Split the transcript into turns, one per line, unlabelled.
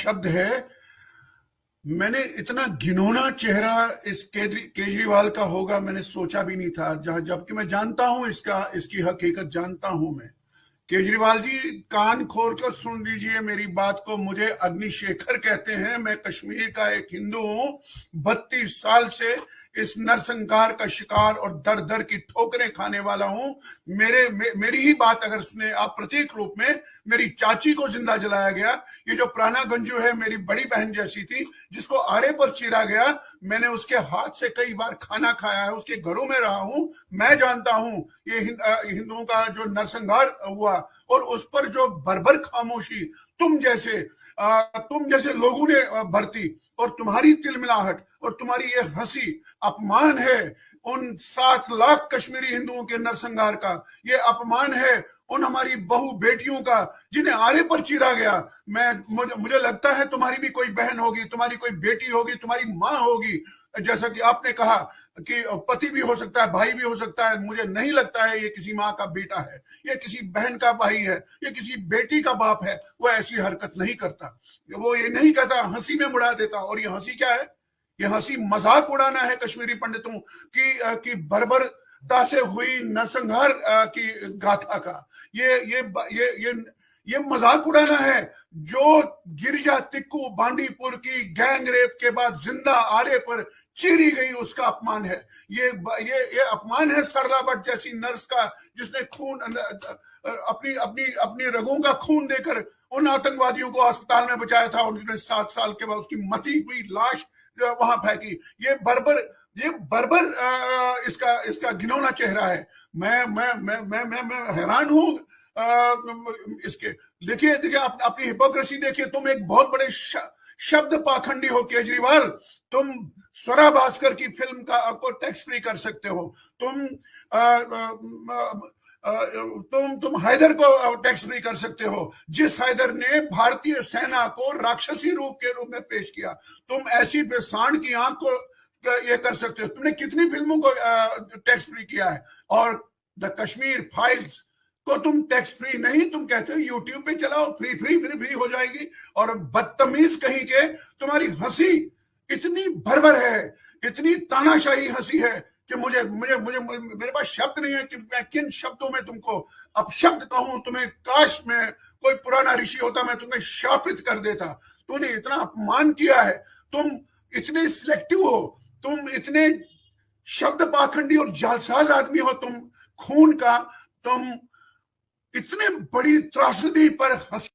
शब्द है। मैंने इतना घिनौना चेहरा इस केजरीवाल का होगा मैंने सोचा भी नहीं था, जबकि मैं जानता हूं इसकी हकीकत जानता हूं मैं। केजरीवाल जी, कान खोल कर सुन लीजिए मेरी बात को। मुझे अग्निशेखर कहते हैं, मैं कश्मीर का एक हिंदू हूं। 32 साल से इस नरसंहार का शिकार और दर दर की ठोकरें खाने वाला हूं। मेरी ही बात अगर सुने आप, प्रतीक रूप में मेरी चाची को जिंदा जलाया गया। ये जो प्राणा गंजू है, मेरी बड़ी बहन जैसी थी, जिसको आरे पर चीरा गया। मैंने उसके हाथ से कई बार खाना खाया है, उसके घरों में रहा हूं। मैं जानता हूं ये हिंदुओं का जो नरसंहार हुआ और उस पर जो बर्बर खामोशी तुम जैसे लोगों ने बरती, और तुम्हारी तिलमिलाहट और तुम्हारी ये हंसी अपमान है उन 7 लाख कश्मीरी हिंदुओं के नरसंहार का। ये अपमान है उन हमारी बहु बेटियों का जिन्हें आरे पर चीरा गया। मुझे लगता है तुम्हारी भी कोई बहन होगी, तुम्हारी कोई बेटी होगी, तुम्हारी माँ होगी। जैसा कि आपने कहा कि पति भी हो सकता है, भाई भी हो सकता है। मुझे नहीं लगता है ये किसी माँ का बेटा है, ये किसी बहन का भाई है, ये किसी बेटी का बाप है। वो ऐसी हरकत नहीं करता, वो ये नहीं कहता, हंसी में उड़ा देता। और ये हंसी क्या है? ये हंसी मजाक उड़ाना है कश्मीरी पंडितों की बर्बरता से हुई नरसंहार की गाथा का। ये मजाक उड़ाना है। जो गिरिजा तिक्कू बांडीपुर की गैंग रेप के बाद जिंदा आरे पर चीरी गई, उसका अपमान है। ये अपमान है सरला भट्ट जैसी नर्स का, जिसने खून अपनी रगों का खून देकर उन आतंकवादियों को अस्पताल में बचाया था। उन्होंने 7 साल के बाद उसकी मती हुई लाश वहां फेंकी। ये बर्बर इसका घिनौना चेहरा है। मैं हैरान हूं इसके। देखिए अपनी हिपोक्रेसी देखिए। तुम एक बहुत बड़े शब्द पाखंडी हो केजरीवाल। तुम स्वरा भास्कर की फिल्म को टैक्स फ्री कर सकते हो। तुम हैदर को टैक्स फ्री कर सकते हो, जिस हैदर ने भारतीय सेना को राक्षसी रूप के रूप में पेश किया। तुम ऐसी सांड की आंख को ये कर सकते हो। तुमने कितनी फिल्मों को टैक्स फ्री किया है? और द कश्मीर फाइल्स को तुम टैक्स फ्री नहीं, तुम कहते हो यूट्यूब पे चलाओ, फ्री हो जाएगी। और बदतमीज कहीं के, तुम्हारी हंसी इतनी भरभर है, इतनी तानाशाही हंसी है कि मेरे पास शब्द नहीं है कि मैं किन शब्दों में तुमको अपशब्द कहूं। तुम्हें काश में कोई पुराना ऋषि होता, मैं तुम्हें शापित कर देता। तूने इतना अपमान किया है। तुम इतने सिलेक्टिव हो, तुम इतने शब्द पाखंडी और जालसाज आदमी हो। तुम खून का, तुम इतने बड़ी त्रासदी पर हंस